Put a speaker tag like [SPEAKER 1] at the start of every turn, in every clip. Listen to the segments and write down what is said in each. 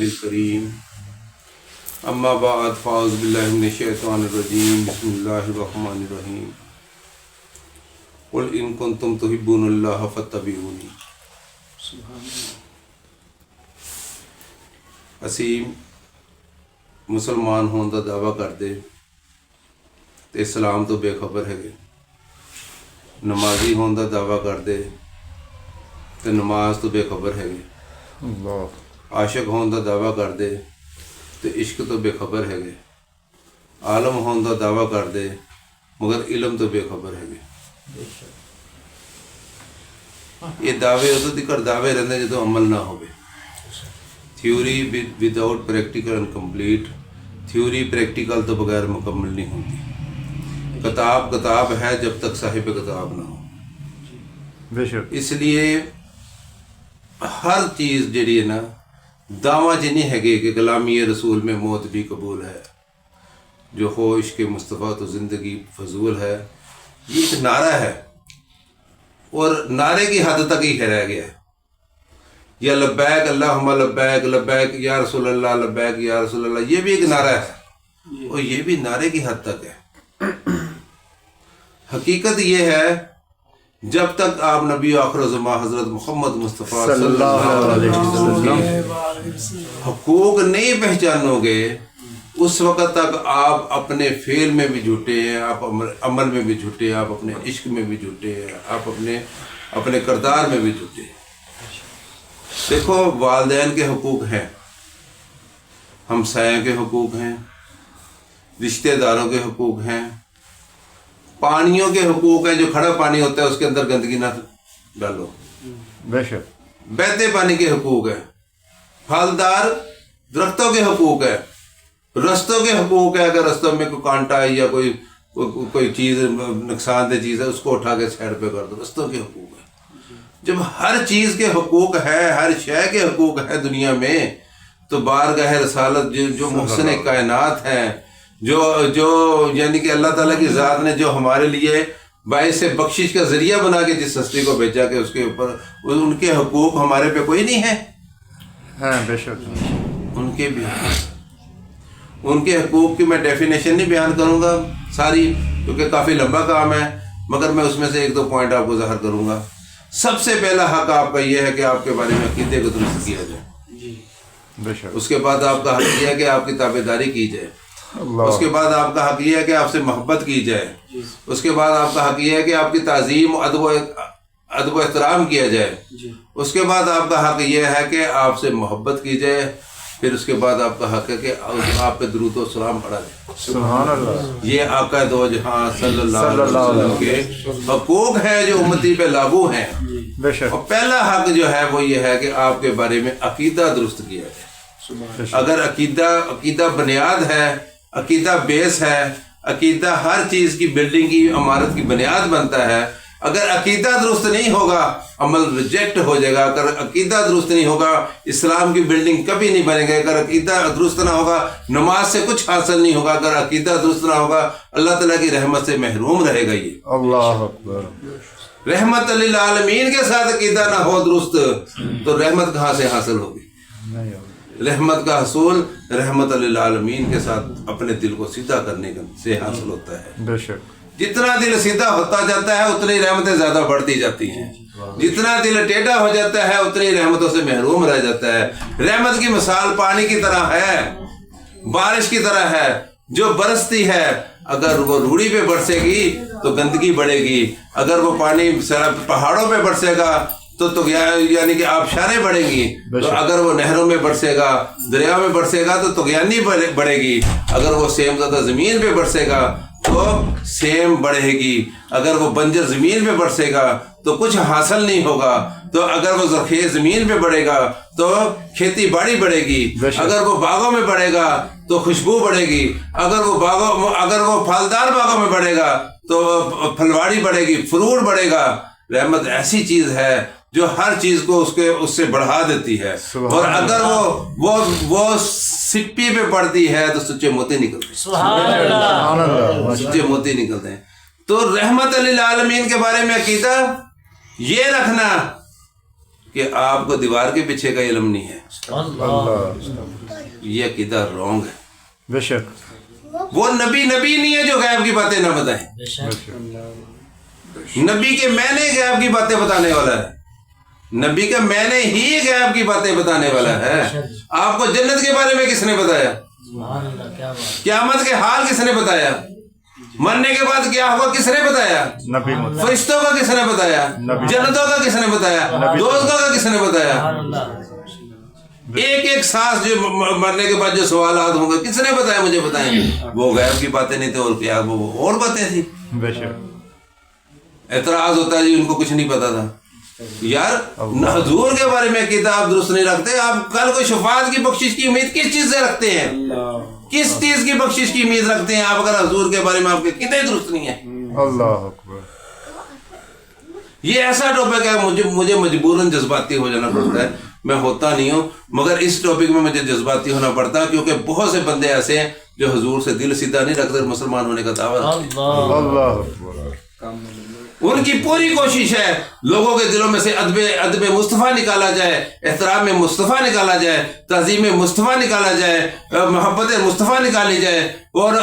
[SPEAKER 1] الكريم اما بعد فاعوذ باللہ من الشیطان الرجیم بسم اللہ الرحمن الرحیم قل ان کنتم تحبون اللہ فاتبعونی. اسی مسلمان ہون دا دعویٰ کردے تے اسلام تو بے خبر ہے گے، نمازی ہون دا دعویٰ کردے تے نماز تو بے خبر ہے گے، عاشق ہون دا دعویٰ کردے تے عشق تو بے خبر ہے گے، عالم ہون دا دعویٰ کردے مگر علم تو بے خبر ہے گے. یہ دعوے ادو تک دعوے رہتے جدو عمل نہ ہوئے. Theory without practical incomplete, theory practical تو بغیر مکمل نہیں ہوتی. کتاب کتاب ہے جب تک صاحب کتاب نہ ہو. اس لیے ہر چیز جڑی ہے نا دعویٰ جی نہیں ہے کہ غلامی رسول میں موت بھی قبول ہے، جو ہو عشق مصطفیٰ تو زندگی فضول ہے. یہ ایک نعرہ ہے اور نعرے کی حد تک ہی رہ گیا ہے. یا لبیک اللہم لبیک لبیک یا رسول اللہ لبیک یا رسول اللہ، یہ بھی ایک نعرہ ہے اور یہ بھی نعرے کی حد تک ہے. حقیقت یہ ہے جب تک آپ نبی آخر الزمان حضرت محمد مصطفیٰ صلی اللہ علیہ وسلم کے حقوق نہیں پہچانو گے اس وقت تک آپ اپنے فعل میں بھی جھوٹے ہیں، آپ عمل میں بھی جھوٹے ہیں، آپ اپنے عشق میں بھی جھوٹے ہیں، آپ اپنے کردار میں بھی جھوٹے ہیں. دیکھو والدین کے حقوق ہیں، ہمسایوں کے حقوق ہیں، رشتہ داروں کے حقوق ہیں، پانیوں کے حقوق ہیں. جو کھڑا پانی ہوتا ہے اس کے اندر گندگی نہ ڈالو،
[SPEAKER 2] بے شک.
[SPEAKER 1] بہتے پانی کے حقوق ہیں، پھلدار درختوں کے حقوق ہے، رستوں کے حقوق ہے. اگر رستوں میں کوئی کانٹا ہے یا کوئی چیز نقصان دہ چیز ہے اس کو اٹھا کے سائڈ پہ کر دو. رستوں کے حقوق ہے. جب ہر چیز کے حقوق ہے، ہر شے کے حقوق ہے دنیا میں، تو بارگاہ رسالت جو محسن کائنات ہیں، جو یعنی کہ اللہ تعالیٰ کی ذات نے جو ہمارے لیے باعث بخشش کا ذریعہ بنا کے جس ہستی کو بھیجا کہ اس کے اوپر ان کے حقوق ہمارے پہ کوئی نہیں ہے.
[SPEAKER 2] ہاں بے شک.
[SPEAKER 1] ان کے بھی ان کے حقوق کی میں ڈیفینیشن نہیں بیان کروں گا ساری کیونکہ کافی لمبا کام ہے، مگر میں اس میں سے ایک دو پوائنٹ آپ کو ظاہر کروں گا. سب سے پہلا حق آپ کا یہ ہے کہ آپ کے بارے میں عقیدے کو درست کیا جائے. اس کے بعد آپ کا حق یہ ہے کہ آپ کی تابع داری کی جائے. اس کے بعد آپ کا حق یہ ہے کہ آپ سے محبت کی جائے. اس کے بعد آپ کا حق یہ ہے کہ آپ کی تعظیم ادب و احترام کیا جائے. اس کے بعد آپ کا حق یہ ہے کہ آپ سے محبت کی جائے. پھر اس کے بعد آپ کا حق ہے کہ آپ پہ درود و سلام پڑھا جائے.
[SPEAKER 2] سبحان اللہ.
[SPEAKER 1] یہ آقا دو جہاں صلی اللہ علیہ وسلم کے حقوق ہیں جو امتی پہ لاگو ہیں.
[SPEAKER 2] بے شک.
[SPEAKER 1] اور پہلا حق جو ہے وہ یہ ہے کہ آپ کے بارے میں عقیدہ درست کیا جائے. اگر عقیدہ بنیاد ہے، عقیدہ بیس ہے، عقیدہ ہر چیز کی بلڈنگ کی عمارت کی بنیاد بنتا ہے. اگر عقیدہ درست نہیں ہوگا عمل ریجیکٹ ہو جائے گا. اگر عقیدہ درست نہیں ہوگا اسلام کی بلڈنگ کبھی نہیں بنے گی. اگر عقیدہ درست نہ ہوگا نماز سے کچھ حاصل نہیں ہوگا. اگر عقیدہ درست نہ ہوگا اللہ تعالیٰ کی رحمت سے محروم رہے گا. یہ
[SPEAKER 2] اللہ اکبر.
[SPEAKER 1] رحمت للعالمین کے ساتھ عقیدہ نہ ہو درست تو رحمت کہاں سے حاصل ہوگی؟
[SPEAKER 2] نہیں ہوگا.
[SPEAKER 1] رحمت کا حصول رحمت للعالمین کے ساتھ اپنے دل کو سیدھا کرنے سے حاصل ہوتا ہے.
[SPEAKER 2] بے شک.
[SPEAKER 1] جتنا دل سیدھا ہوتا جاتا ہے اتنی رحمتیں زیادہ بڑھتی جاتی ہیں. جتنا دل ٹیڑھا ہو جاتا ہے اتنی رحمتوں سے محروم رہ جاتا ہے. رحمت کی مثال پانی کی طرح ہے، بارش کی طرح ہے جو برستی ہے. اگر وہ روڑی پہ برسے گی تو گندگی بڑھے گی. اگر وہ پانی پہاڑوں پہ برسے گا تو یعنی کہ آبشاریں بڑھیں گی. تو اگر وہ نہروں میں برسے گا، دریا میں برسے گا تو طغیانی بڑھے گی. اگر وہ سیم زدہ زمین پہ برسے گا تو سیم بڑھے گی. اگر وہ بنجر زمین پہ برسے گا تو کچھ حاصل نہیں ہوگا. تو اگر وہ زرخیز زمین پہ بڑھے گا تو کھیتی باڑی بڑھے گی. اگر وہ باغوں میں بڑھے گا تو خوشبو بڑھے گی. اگر وہ پھلدار باغوں میں بڑھے گا تو پھلواڑی بڑھے گی، فروٹ بڑھے گا. رحمت ایسی چیز ہے جو ہر چیز کو اس سے بڑھا دیتی ہے. اور اگر وہ سپی پہ پڑتی ہے تو سچے موتی نکلتے ہیں. سچے موتی نکلتے ہیں. تو رحمت للعالمین کے بارے میں عقیدہ یہ رکھنا کہ آپ کو دیوار کے پیچھے کا علم نہیں ہے،
[SPEAKER 2] اللہ
[SPEAKER 1] یہ عقیدہ رونگ ہے.
[SPEAKER 2] بے شک
[SPEAKER 1] وہ نبی نہیں ہے جو غیب کی باتیں نہ بتائیں.
[SPEAKER 2] بے شک
[SPEAKER 1] نبی کے میں نے غیب کی باتیں بتانے والا ہے. نبی کا میں نے ہی غیب کی باتیں بتانے والا ہے. آپ کو جنت کے بارے میں کس نے بتایا؟ قیامت کے حال کس نے بتایا؟ مرنے کے بعد کیا ہوگا کس نے بتایا؟
[SPEAKER 2] نبی مطلب
[SPEAKER 1] فرشتوں کا کس نے بتایا؟ جنتوں کا کس نے بتایا؟ دوزخوں کا کس نے بتایا؟ ایک سانس جو مرنے کے بعد جو سوالات ہوں گے کس نے بتایا؟ مجھے بتائیں. وہ غیب کی باتیں نہیں تھیں، اور کیا وہ اور باتیں تھی.
[SPEAKER 2] بے شک
[SPEAKER 1] اعتراض ہوتا ہے جی ان کو کچھ نہیں پتا تھا. یار حضور کے بارے میں کتاب درست نہیں رکھتے. آپ کل کو شفاعت کی بخشش کی امید کس چیز سے رکھتے ہیں؟ کس چیز کی بخشش کی امید رکھتے ہیں آپ اگر حضور کے بارے میں آپ کے عقیدے درست نہیں ہے؟
[SPEAKER 2] اللہ اکبر.
[SPEAKER 1] یہ ایسا ٹاپک ہے مجھے مجبوراً جذباتی ہو جانا پڑتا ہے. میں ہوتا نہیں ہوں مگر اس ٹاپک میں مجھے جذباتی ہونا پڑتا ہے کیونکہ بہت سے بندے ایسے ہیں جو حضور سے دل سیدھا نہیں رکھتے، مسلمان ہونے کا دعویٰ رکھتے ہیں.
[SPEAKER 2] اللہ اکبر.
[SPEAKER 1] ان کی پوری کوشش ہے لوگوں کے دلوں میں سے ادب مصطفیٰ نکالا جائے، احترام مصطفیٰ نکالا جائے، تعظیم مصطفیٰ نکالا جائے، محبت مصطفیٰ نکالی جائے، اور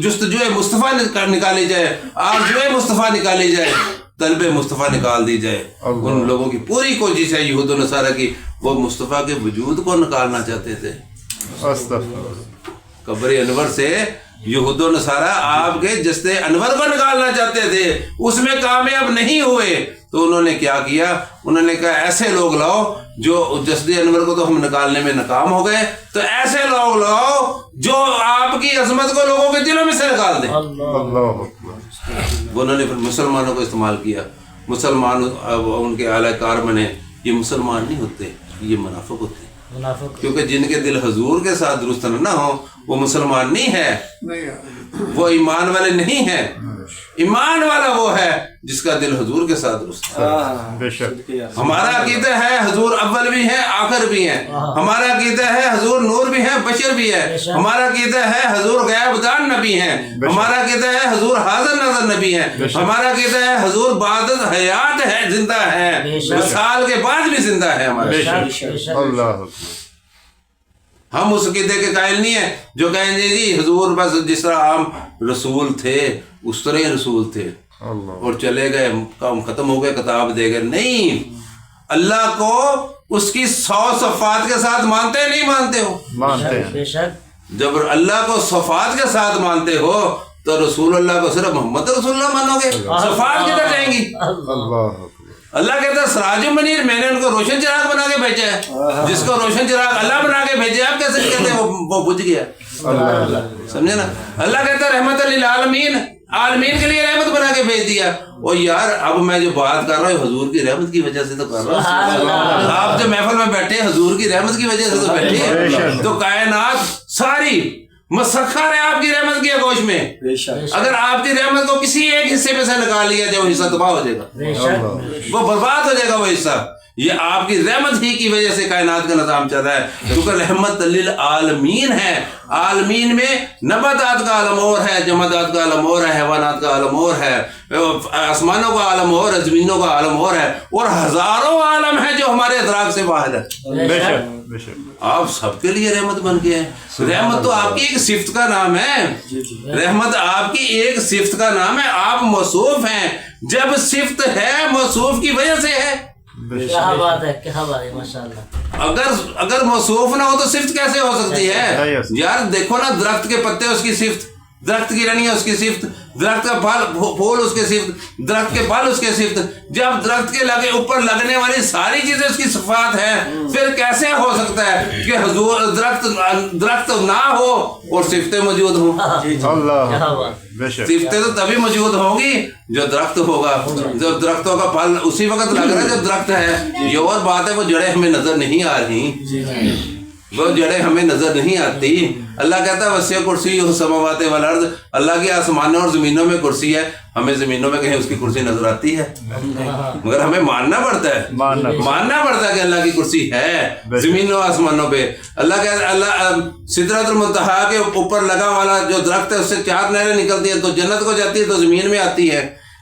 [SPEAKER 1] جستجو مصطفیٰ نکالی جائے، آرزو مصطفیٰ نکالی جائے، طلب مصطفیٰ نکال دی جائے. ان لوگوں کی پوری کوشش ہے یہود و نصارہ کی، وہ مصطفیٰ کے وجود کو نکالنا چاہتے تھے. قبر انور سے یہود و نصارہ آپ کے جسد انور کو نکالنا چاہتے تھے، اس میں کامیاب نہیں ہوئے. تو انہوں نے کیا کیا؟ انہوں نے کہا ایسے لوگ لاؤ جو جسد انور کو تو ہم نکالنے میں ناکام ہو گئے، تو ایسے لوگ لاؤ جو آپ کی عظمت کو لوگوں کے دلوں میں سے نکال دیں.
[SPEAKER 2] اللہ اکبر.
[SPEAKER 1] انہوں نے پھر مسلمانوں کو استعمال کیا. مسلمان ان کے اعلی کار بنے. یہ مسلمان نہیں ہوتے، یہ منافق ہوتے ہیں، کیونکہ جن کے دل حضور کے ساتھ درست نہ ہو وہ مسلمان نہیں ہے، وہ ایمان والے نہیں ہیں. ایمان والا وہ ہے جس کا دل حضور کے ساتھ درست ہے.
[SPEAKER 2] بے شک
[SPEAKER 1] ہمارا عقیدہ ہے حضور اول بھی ہے آخر بھی ہے. ہمارا عقیدہ ہے حضور نور بھی ہے بشر بھی ہے. ہمارا عقیدہ ہے حضور غیب دان نبی ہیں. ہمارا عقیدہ ہے حضور حاضر ناظر نبی ہیں. ہمارا عقیدہ ہے حضور بعد حیات ہے، زندہ ہے، وصال کے بعد بھی زندہ ہے ہمارا.
[SPEAKER 2] اللہ اکبر.
[SPEAKER 1] ہم اس عقیدے کے قائل نہیں ہیں جو کہیں گے جی حضور بس جس طرح عام رسول تھے اس طرح ہی رسول تھے اور چلے گئے، کام ختم ہو گئے، کتاب دے گئے. نہیں، اللہ کو اس کی 100 صفات کے ساتھ مانتے نہیں مانتے ہو؟
[SPEAKER 2] مانتے ہیں.
[SPEAKER 1] جب اللہ کو صفات کے ساتھ مانتے ہو تو رسول اللہ کو صرف محمد رسول اللہ مانو گے، صفات کدھر جائیں گی؟ اللہ کہتا ہے سراج منیر، میں نے ان کو روشن چراغ بنا کے بھیجا ہے. جس کو روشن چراغ اللہ بنا کے بھیجے آپ کیسے کہتے ہیں وہ بجھ گیا؟ سمجھے نا. اللہ کہتا ہے رحمت للعالمین، عالمین کے لیے رحمت بنا کے بھیج دیا. اور یار اب میں جو بات کر رہا ہوں حضور کی رحمت کی وجہ سے تو کر رہا ہوں. آپ جو محفل میں بیٹھے حضور کی رحمت کی وجہ سے تو بیٹھے. تو کائنات ساری مسخر ہے آپ کی رحمت کی آغوش میں. اگر آپ کی رحمت کو کسی ایک حصے میں سے نکال لیا جائے وہ حصہ تباہ ہو جائے گا، وہ برباد ہو جائے گا. وہ حصہ یہ آپ کی رحمت ہی کی وجہ سے کائنات کا نظام چل رہا ہے، کیونکہ رحمت للعالمین ہے. عالمین میں نباتات کا عالم اور ہے، جمادات کا عالم اور ہے، حیوانات کا عالم اور ہے، آسمانوں کا عالم اور ہے، زمینوں کا عالم اور ہے، اور ہزاروں عالم ہے جو ہمارے ادراک سے باہر ہے. آپ سب کے لیے رحمت بن کے ہیں. رحمت تو آپ کی ایک صفت کا نام ہے. رحمت آپ کی ایک صفت کا نام ہے. آپ موصوف ہیں. جب صفت ہے موصوف کی وجہ سے ہے.
[SPEAKER 3] کیا بات ہے، کیا بات ہے، ماشاءاللہ.
[SPEAKER 1] اگر موصوف نہ ہو تو صفت کیسے ہو سکتی ہے؟ یار دیکھو نا، درخت کے پتے اس کی صفت، درخت کی رنگیں اس کی صفت، درخت کا پھول اس کے صفت، درخت کے پھل اس کے صفت. جب درخت کے لگے اوپر لگنے والی ساری چیزیں اس کی صفات ہیں، پھر کیسے ہو سکتا ہے کہ حضور درخت نہ ہو اور صفتیں موجود ہوں؟ صفتیں تو تبھی موجود ہوں گی جو درخت ہوگا. جب درختوں کا پھل اسی وقت لگ رہا ہے جب درخت ہے. یہ اور بات ہے وہ جڑیں ہمیں نظر نہیں آ رہی، وہ جڑیں ہمیں نظر نہیں آتی. اللہ کہتا ہے وسیع کرسی السماوات والارض، اللہ کی آسمانوں اور زمینوں میں کرسی ہے. ہمیں زمینوں میں کہیں اس کی کرسی نظر آتی ہے؟ مگر ہمیں ماننا پڑتا ہے، ماننا پڑتا ہے کہ اللہ کی کرسی ہے زمینوں آسمانوں پہ. اللہ کہتا ہے اللہ سدرۃ المنتہا کے اوپر لگا والا جو درخت ہے اس سے 4 نہریں نکلتی ہیں، تو جنت کو جاتی ہے تو زمین میں آتی ہے.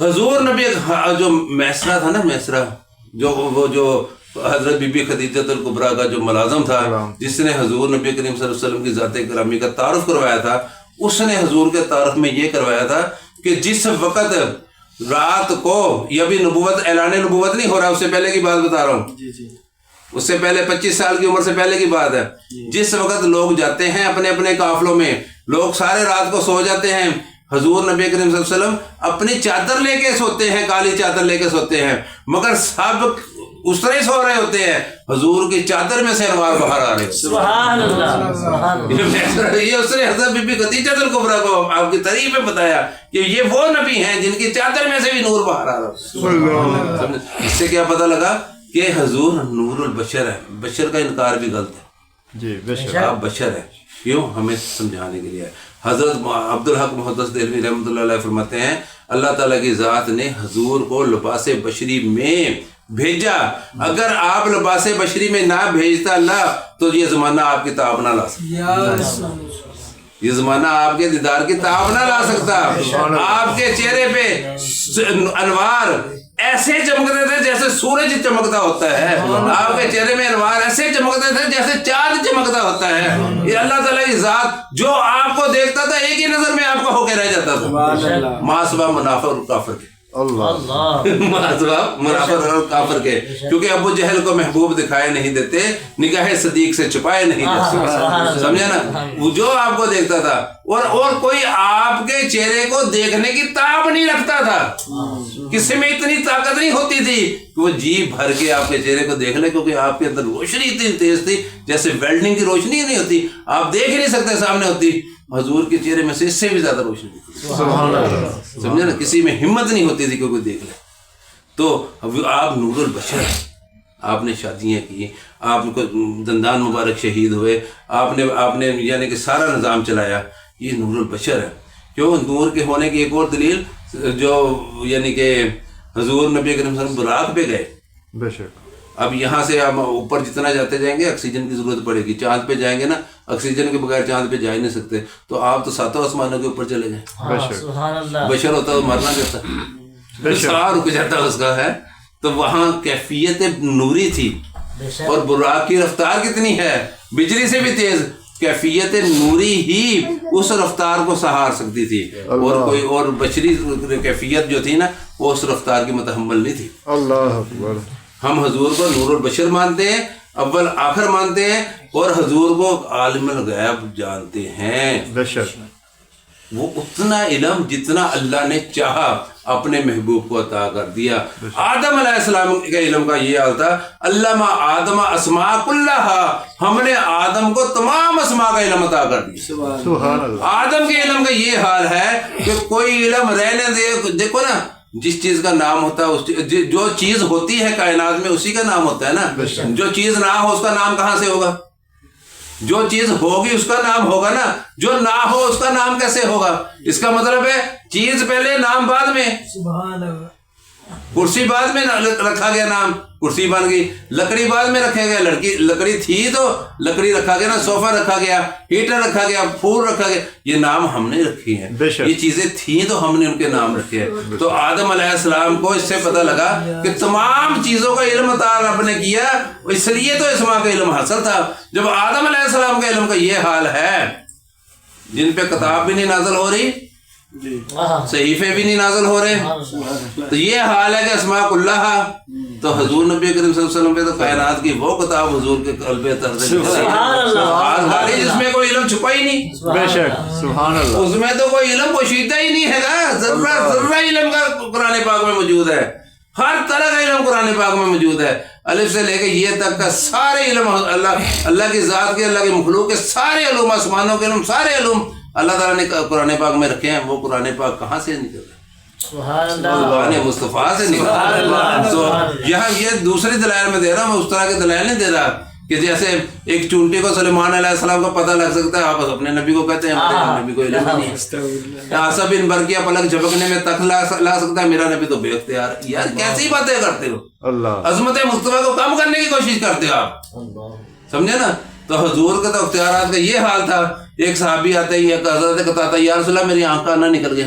[SPEAKER 1] حضور نبی جو میسرہ تھا نا، میسرہ جو حضرت بی بی خدیجہ الکبریٰ کا جو ملازم تھا، جس نے حضور نبی کریم صلی اللہ علیہ وسلم کی ذات گرامی کا تعارف کروایا تھا، اس نے حضور کے تعارف میں یہ کروایا تھا کہ جس وقت رات کو، یہ بھی نبوت، اعلان نبوت نہیں ہو رہا، اس سے پہلے کی بات بتا رہا ہوں، اس سے پہلے 25 سال کی عمر سے پہلے کی بات ہے، جس وقت لوگ جاتے ہیں اپنے اپنے قافلوں میں، لوگ سارے رات کو سو جاتے ہیں، حضور نبی کریم صلی اللہ علیہ وسلم اپنی چادر لے کے سوتے ہیں، کالی چادر لے کے سوتے ہیں، مگر سب اس طرح سو رہے ہوتے ہیں، حضور کی چادر میں سے انوار باہر آ رہے ہیں۔
[SPEAKER 3] سبحان اللہ، سبحان اللہ۔
[SPEAKER 1] یہ اس نے حضرت بی بی خدیجہ الکبریٰ کو آپ کی تعریف میں بتایا کہ یہ وہ نبی ہیں جن کی چادر میں سے بھی نور باہر آ رہا ہے۔ اس سے کیا پتہ لگا کہ حضور نور البشر ہے، بشر کا انکار بھی غلط ہے
[SPEAKER 2] جی بے شک،
[SPEAKER 1] آپ بشر ہیں، کیوں؟ ہمیں سمجھانے کے لیے۔ حضرت عبدالحق محدث دہلوی رحمۃ اللہ علیہ فرماتے ہیں اللہ تعالیٰ کی ذات نے حضور کو لباس بشری میں بھیجا، اگر آپ لباس بشری میں نہ بھیجتا اللہ تو یہ زمانہ آپ کی تاب نہ لا سکتا، یہ زمانہ آپ کے دیدار کی تاب نہ لا سکتا۔ آپ کے چہرے پہ انوار ایسے چمکتے تھے جیسے سورج چمکتا ہوتا ہے، آپ کے چہرے میں انوار ایسے چمکتے تھے جیسے چاند چمکتا ہوتا ہے۔ یہ اللہ تعالیٰ کی ذات جو آپ کو دیکھتا تھا ایک ہی نظر میں آپ کو ہو کے رہ جاتا تھا، ماسوا منافع اور کافر کے، منافر اور کافر کے، کیونکہ ابو جہل کو محبوب دکھائے نہیں دیتے، نگاہ صدیق سے چھپائے نہیں دیتے، سمجھا نا؟ وہ جو آپ کو دیکھتا تھا اور کوئی آپ کے چہرے کو دیکھنے کی تاب نہیں رکھتا تھا، کسی میں اتنی طاقت نہیں ہوتی تھی کہ وہ جی بھر کے آپ کے چہرے کو دیکھ لے، کیونکہ آپ کے اندر روشنی اتنی تیز تھی جیسے ویلڈنگ کی روشنی نہیں ہوتی، آپ دیکھ نہیں سکتے سامنے ہوتی، حضور کے چہرے میں سے اس سے بھی زیادہ روشنی تھی، سمجھے نا؟ کسی میں ہمت نہیں ہوتی تھی کہ کوئی دیکھ لے۔ تو آپ نور البشر، آپ نے شادیاں کی، آپ کو دندان مبارک شہید ہوئے، آپ نے یعنی کہ سارا نظام چلایا، یہ نور البشر ہے۔ کیوں؟ نور کے ہونے کی ایک اور دلیل جو یعنی کہ حضور نبی کریم صلی اللہ علیہ وسلم براق پہ گئے،
[SPEAKER 2] بے شک،
[SPEAKER 1] اب یہاں سے ہم اوپر جتنا جاتے جائیں گے آکسیجن کی ضرورت پڑے گی، چاند پہ جائیں گے نا، آکسیجن کے بغیر چاند پہ جا ہی نہیں سکتے، تو آپ تو ساتوں آسمانوں کے اوپر چلے گئے،
[SPEAKER 3] سبحان اللہ،
[SPEAKER 1] بشر ہوتا تو مرنا کہتا، سار رک جاتا اس کا ہے، تو وہاں کیفیت نوری تھی، اور براق کی رفتار کتنی ہے، بجلی سے بھی تیز، کیفیت نوری ہی اس رفتار کو سہار سکتی تھی، اور کوئی اور بشری کیفیت جو تھی نا وہ اس رفتار کی متحمل نہیں تھی۔
[SPEAKER 2] اللہ اکبر۔
[SPEAKER 1] ہم حضور کو نور البشر مانتے ہیں، اول آخر مانتے ہیں، اور حضور کو عالم الغیب جانتے ہیں۔
[SPEAKER 2] بے شک،
[SPEAKER 1] وہ اتنا علم جتنا اللہ نے چاہا اپنے محبوب کو عطا کر دیا۔ آدم علیہ السلام کے علم کا یہ حال تھا، علم آدم اسماء کلھا، ہم نے آدم کو تمام اسماء کا علم عطا کر دیا۔
[SPEAKER 2] سبحان اللہ۔
[SPEAKER 1] آدم کے علم کا یہ حال ہے کہ کوئی علم رہنے دے، دیکھو نا جس چیز کا نام ہوتا ہے، جو چیز ہوتی ہے کائنات میں اسی کا نام ہوتا ہے نا، جو چیز نہ ہو اس کا نام کہاں سے ہوگا؟ جو چیز ہوگی اس کا نام ہوگا نا، جو نہ ہو اس کا نام کیسے ہوگا؟ اس کا مطلب ہے چیز پہلے نام بعد میں، کرسی بعد میں رکھا گیا، نام کرسی بن گئی، لکڑی بعد میں رکھا گیا، لکڑی تھی تو لکڑی رکھا گیا نا، صوفہ رکھا گیا، ہیٹر رکھا گیا، پھول رکھا گیا، یہ نام ہم نے رکھی ہیں، یہ چیزیں تھیں تو ہم نے ان کے نام رکھے ہیں۔ تو آدم علیہ السلام کو اس سے پتہ لگا کہ تمام چیزوں کا علم عطا رب نے کیا، اس لیے تو اسماء کا علم حاصل تھا۔ جب آدم علیہ السلام کے علم کا یہ حال ہے، جن پہ کتاب بھی نہیں نازل ہو رہی، صحیفے بھی نہیں نازل ہو رہے، تو یہ حال ہے کہ اسماء کلھا، تو حضور نبی کریم صلی اللہ علیہ وسلم پہ تو کائنات کی وہ کتاب حضور کے قلب خالی، جس میں کوئی علم چھپا ہی نہیں،
[SPEAKER 2] بے شک، سبحان اللہ،
[SPEAKER 1] اس میں تو کوئی علم پوشیدہ ہی نہیں ہے گا، ذرہ علم کا قرآن پاک میں موجود ہے، ہر طرح کا علم قرآن پاک میں موجود ہے، الف سے لے کے یہ تک کا سارے علم، اللہ کی ذات کے، اللہ کے مخلوق کے سارے علوم، آسمانوں کے علم، سارے علوم اللہ تعالیٰ نے قرآن پاک میں رکھے ہیں۔ وہ قرآن پاک کہاں سے نکل رہے؟ قرآن مصطفیٰ سے نکل رہا۔ تو یہاں یہ دوسری دلائل میں دے رہا ہوں، میں اس طرح کے دلائل نہیں دے رہا کہ جیسے ایک چونٹی کو سلیمان علیہ السلام کا پتہ لگ سکتا ہے، آپ اپنے نبی کو کہتے ہیں ہمارے نبی کو علم نہیں ہے۔ آصا بن برقیہ پلک جھپکنے میں تک لا سکتا ہے، میرا نبی تو بے اختیار۔ یار کیسی باتیں کرتے ہو،
[SPEAKER 2] اللہ،
[SPEAKER 1] عظمت مصطفیٰ کو کم کرنے کی کوشش کرتے ہو آپ، سمجھے نا؟ تو حضور کا تو اختیارات کا یہ حال تھا۔ ایک صحابی آتے ہی حضرت قتادہ، یا رسول اللہ میری آنکھ کا آنا نکل گیا،